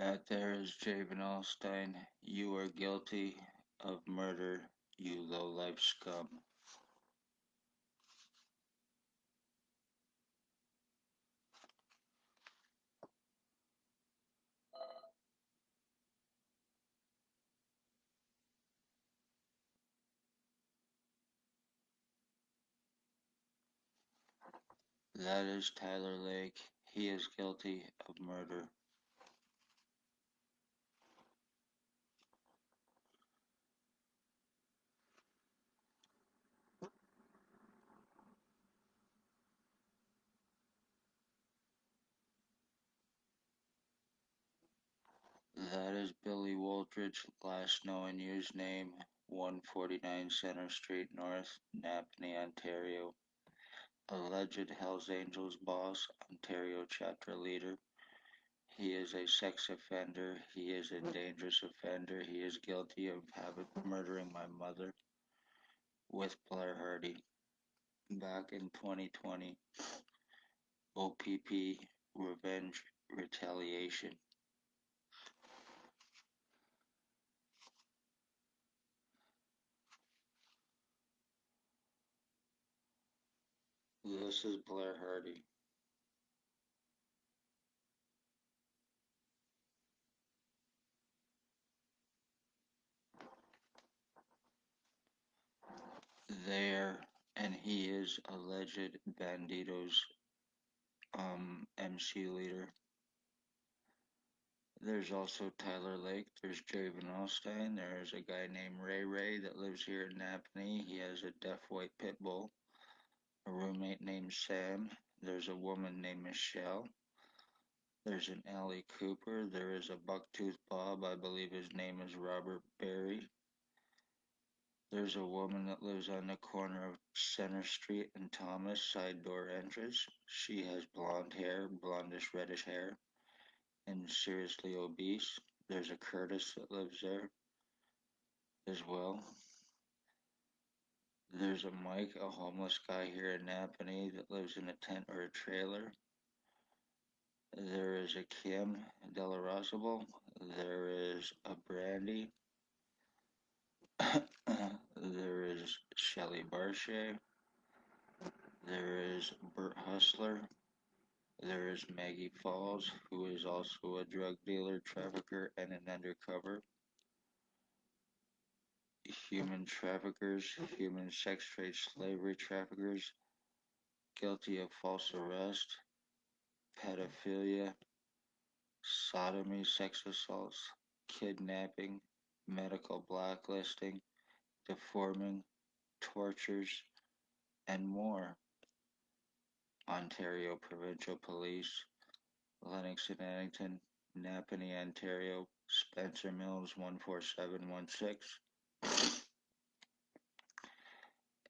That there is Jay Vanalstine. You are guilty of murder, you low-life scum. That is Tyler Lake. He is guilty of murder. That is Billy Woolridge, last known and used name 149 Center Street North, Napanee, Ontario. Alleged Hells Angels boss, Ontario chapter leader. He is a sex offender. He is a dangerous offender. He is guilty of murdering my mother with Blair Hardy back in 2020. OPP Revenge Retaliation. This is Blair Hardy. There, and he is alleged Bandito's MC leader. There's also Tyler Lake. There's Jay Vanalstine. There's a guy named Ray Ray that lives here in Napanee. He has a deaf white pit bull. A roommate named Sam. There's a woman named Michelle. There's an Allie Cooper. There is a Bucktooth Bob. I believe his name is Robert Berry. There's a woman that lives on the corner of Center Street and Thomas, side door entrance. She has blonde hair, blondish reddish hair, and seriously obese. There's a Curtis that lives there as well. There's a Mike, a homeless guy here in Napanee that lives in a tent or a trailer. There is a Kim Delarosable. There is a Brandy. There is Shelley Barche. There is Bert Hustler. There is Maggie Falls, who is also a drug dealer, trafficker, and an undercover. Human traffickers, human sex trade slavery traffickers, guilty of false arrest, pedophilia, sodomy, sex assaults, kidnapping, medical blacklisting, deforming, tortures, and more. Ontario Provincial Police, Lennox and Addington, Napanee, Ontario, Spencer Mills 14716.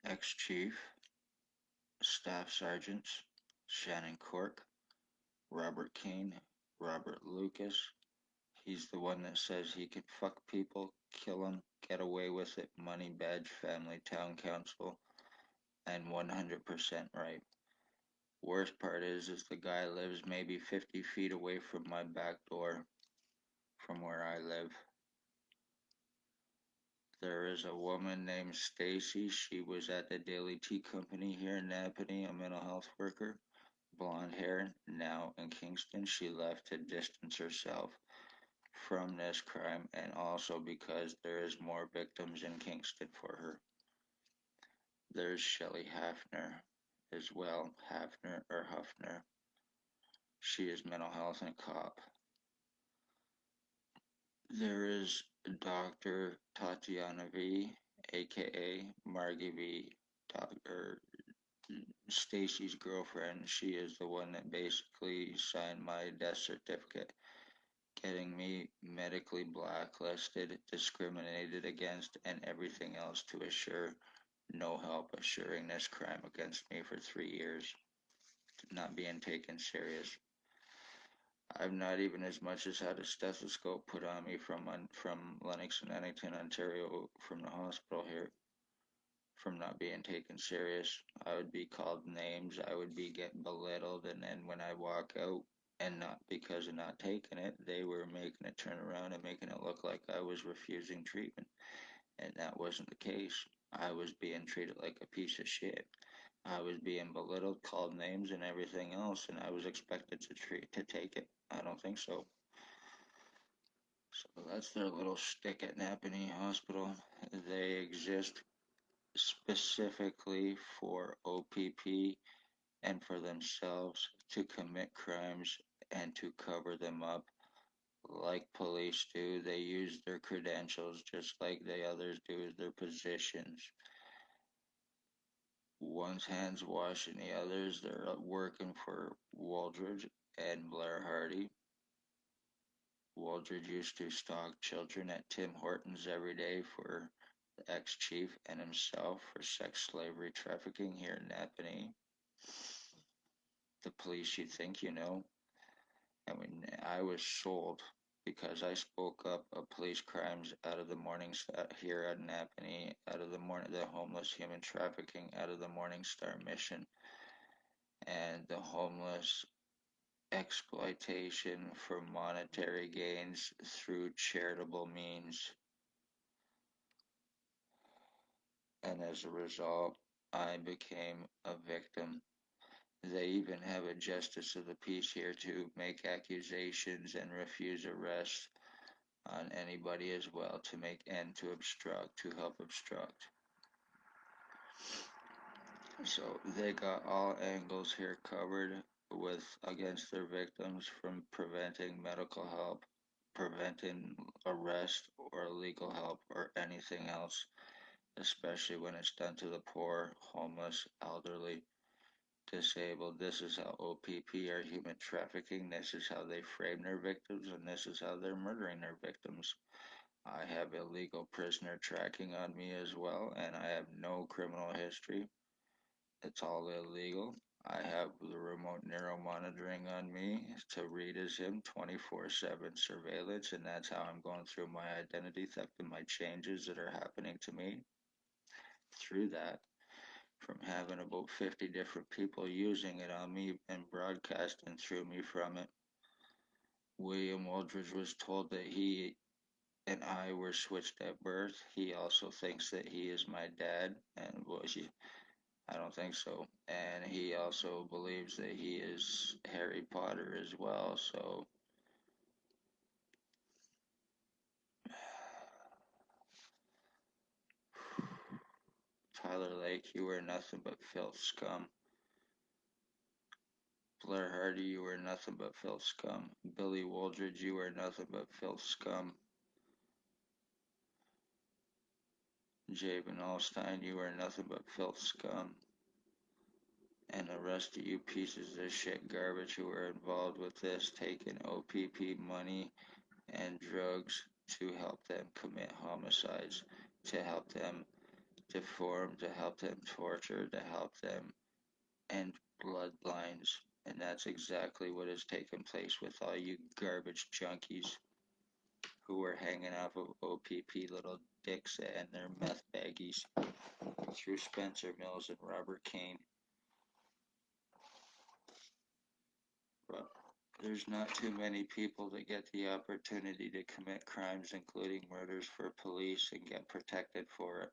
Ex-Chief, Staff Sergeants, Shannon Cork, Robert Kane, Robert Lucas. He's the one that says he can fuck people, kill them, get away with it, money badge, family, town council, and 100% right. Worst part is the guy lives maybe 50 feet away from my back door from where I live. There is a woman named Stacy. She was at the Daily Tea Company here in Napanee, a mental health worker. Blonde hair, now in Kingston. She left to distance herself from this crime and also because there is more victims in Kingston for her. There's Shelley Hafner as well, Hafner or Huffner. She is mental health and cop. There is Dr. Tatiana V, aka Margie V, Dr. Stacy's girlfriend. She is the one that basically signed my death certificate, getting me medically blacklisted, discriminated against, and everything else to assure no help assuring this crime against me for 3 years, not being taken serious. I've not even as much as had a stethoscope put on me from Lennox and Addington, Ontario, from the hospital here, from not being taken serious. I would be called names. I would be getting belittled, and then when I walk out And not because of not taking it, they were making it turn around and making it look like I was refusing treatment. And that wasn't the case. I was being treated like a piece of shit. I was being belittled, called names, and everything else, and I was expected to take it. I don't think so. So that's their little stick at Napanee Hospital. They exist specifically for OPP and for themselves to commit crimes and to cover them up like police do. They use their credentials just like the others do, their positions. One's hands washing the others. They're working for Waldridge and Blair Hardy. Waldridge used to stalk children at Tim Hortons every day for the ex-chief and himself for sex slavery trafficking here in Napanee. The police, you think you know. I mean, I was sold because I spoke up of police crimes out of the Morning Star here at Napanee, out of the homeless human trafficking, out of the Morning Star mission, and the homeless exploitation for monetary gains through charitable means. And as a result, I became a victim. They even have a justice of the peace here to make accusations and refuse arrest on anybody as well to make and to obstruct, to help obstruct. So they got all angles here covered with against their victims, from preventing medical help, preventing arrest or legal help or anything else, especially when it's done to the poor, homeless, elderly, disabled. This is how OPP are human trafficking. This is how they frame their victims, and this is how they're murdering their victims. I have illegal prisoner tracking on me as well, and I have no criminal history. It's all illegal. I have the remote neuro monitoring on me to read as him 24/7 surveillance, and that's how I'm going through my identity theft and my changes that are happening to me through that, from having about 50 different people using it on me and broadcasting through me from it. William Waldridge was told that he and I were switched at birth. He also thinks that he is my dad, and I don't think so. And he also believes that he is Harry Potter as well. So Tyler Lake, you are nothing but filth scum. Blair Hardy, you are nothing but filth scum. Billy Waldridge, you are nothing but filth scum. Jay Vanalstine, you are nothing but filth scum. And the rest of you pieces of shit garbage who are involved with this, taking OPP money and drugs to help them commit homicides, to help them deform, to help them torture, to help them end bloodlines. And that's exactly what has taken place with all you garbage junkies who are hanging off of OPP little dicks and their meth baggies through Spencer Mills and Robert Kane. But there's not too many people that get the opportunity to commit crimes, including murders, for police and get protected for it.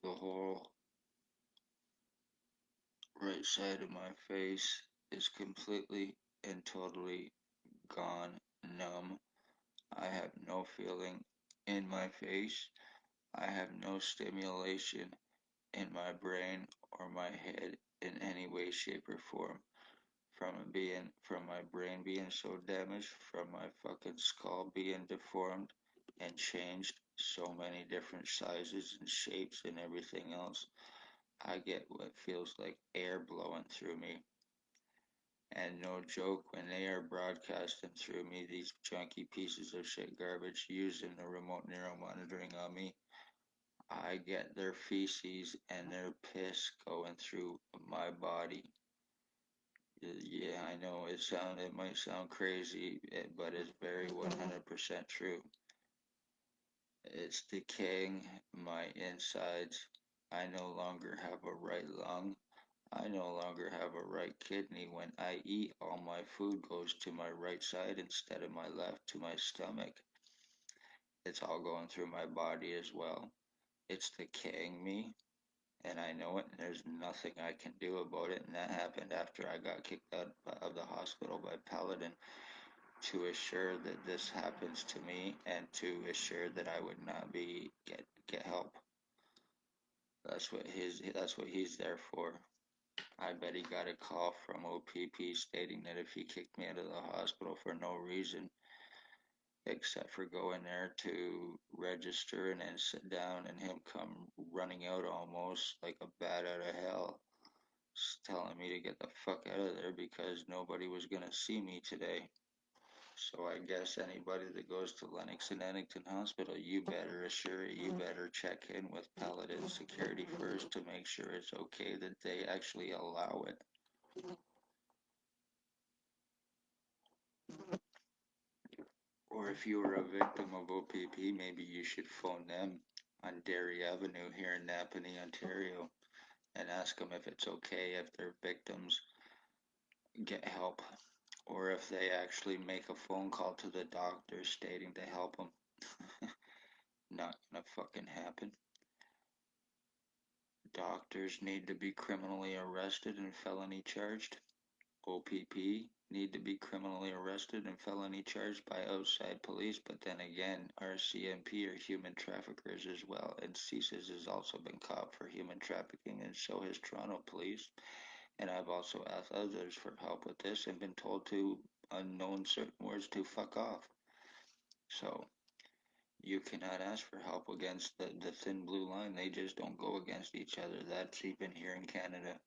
The whole right side of my face is completely and totally gone numb. I have no feeling in my face. I have no stimulation in my brain or my head in any way, shape, or form. From my brain being so damaged, from my fucking skull being deformed and changed so many different sizes and shapes and everything else. I get what feels like air blowing through me. And no joke, when they are broadcasting through me, these junky pieces of shit garbage using the remote neuro monitoring on me, I get their feces and their piss going through my body. Yeah, I know it might sound crazy, but it's very 100% true. It's decaying my insides. I no longer have a right lung. I no longer have a right kidney. When I eat, all my food goes to my right side instead of my left to my stomach. It's all going through my body as well. It's decaying me, and I know it, and there's nothing I can do about it. And that happened after I got kicked out of the hospital by Paladin to assure that this happens to me and to assure that I would not get help. That's what he's there for. I bet he got a call from OPP stating that if he kicked me out of the hospital for no reason except for going there to register and then sit down and him come running out almost like a bat out of hell, telling me to get the fuck out of there because nobody was gonna see me today. So I guess anybody that goes to Lennox and Ennington Hospital, you better check in with Paladin Security first to make sure it's okay that they actually allow it. Or if you were a victim of OPP, maybe you should phone them on Derry Avenue here in Napanee, Ontario, and ask them if it's okay if their victims get help, or if they actually make a phone call to the doctor stating to help them. Not gonna fucking happen. Doctors need to be criminally arrested and felony charged. OPP need to be criminally arrested and felony charged by outside police, but then again, RCMP are human traffickers as well, and CSIS has also been caught for human trafficking, and so has Toronto Police. And I've also asked others for help with this and been told to unknown certain words to fuck off. So you cannot ask for help against the thin blue line. They just don't go against each other. That's even here in Canada.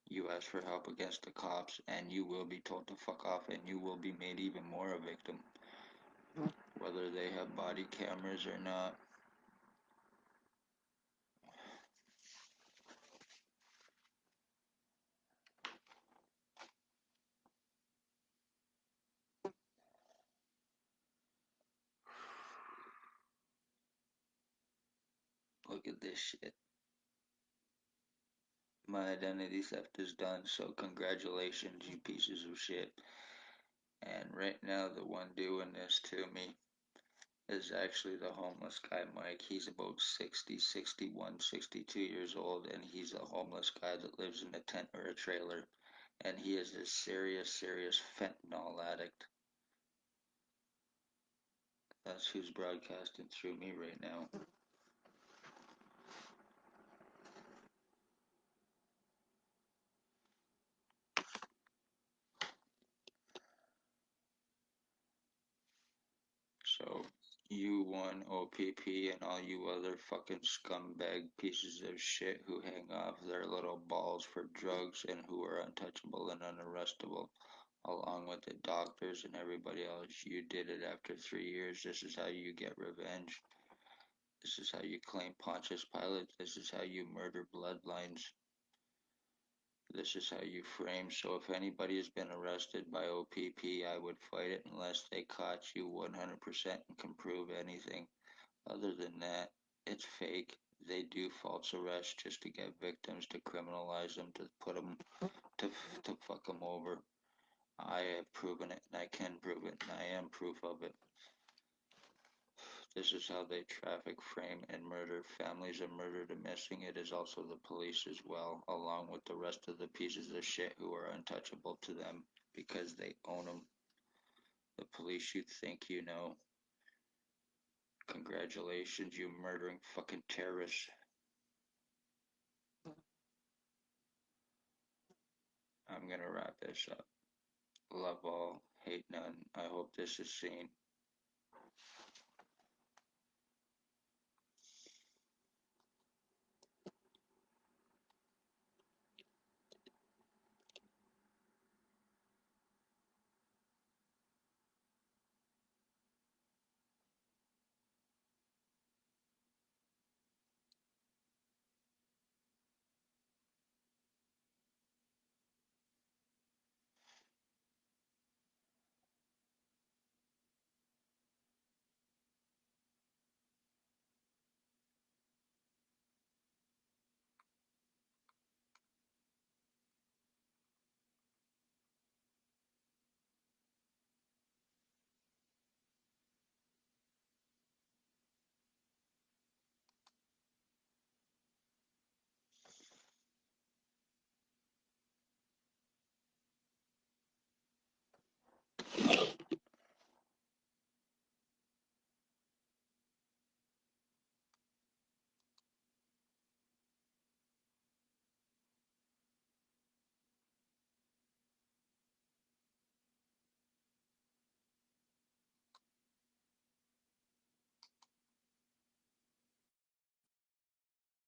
You ask for help against the cops, and you will be told to fuck off, and you will be made even more a victim, whether they have body cameras or not. Look at this shit. My identity theft is done, so congratulations, you pieces of shit. And right now, the one doing this to me is actually the homeless guy, Mike. He's about 60, 61, 62 years old, and he's a homeless guy that lives in a tent or a trailer. And he is a serious, serious fentanyl addict. That's who's broadcasting through me right now. So, you one OPP and all you other fucking scumbag pieces of shit who hang off their little balls for drugs and who are untouchable and unarrestable, along with the doctors and everybody else, you did it after 3 years. This is how you get revenge. This is how you claim Pontius Pilate. This is how you murder bloodlines. This is how you frame. So if anybody has been arrested by OPP, I would fight it unless they caught you 100% and can prove anything. Other than that, it's fake. They do false arrests just to get victims, to criminalize them, to put them, to fuck them over. I have proven it, and I can prove it, and I am proof of it. This is how they traffic, frame, and murder families of murdered and missing. It is also the police as well, along with the rest of the pieces of shit who are untouchable to them because they own them. The police you think you know. Congratulations, you murdering fucking terrorists. I'm gonna wrap this up. Love all, hate none. I hope this is seen.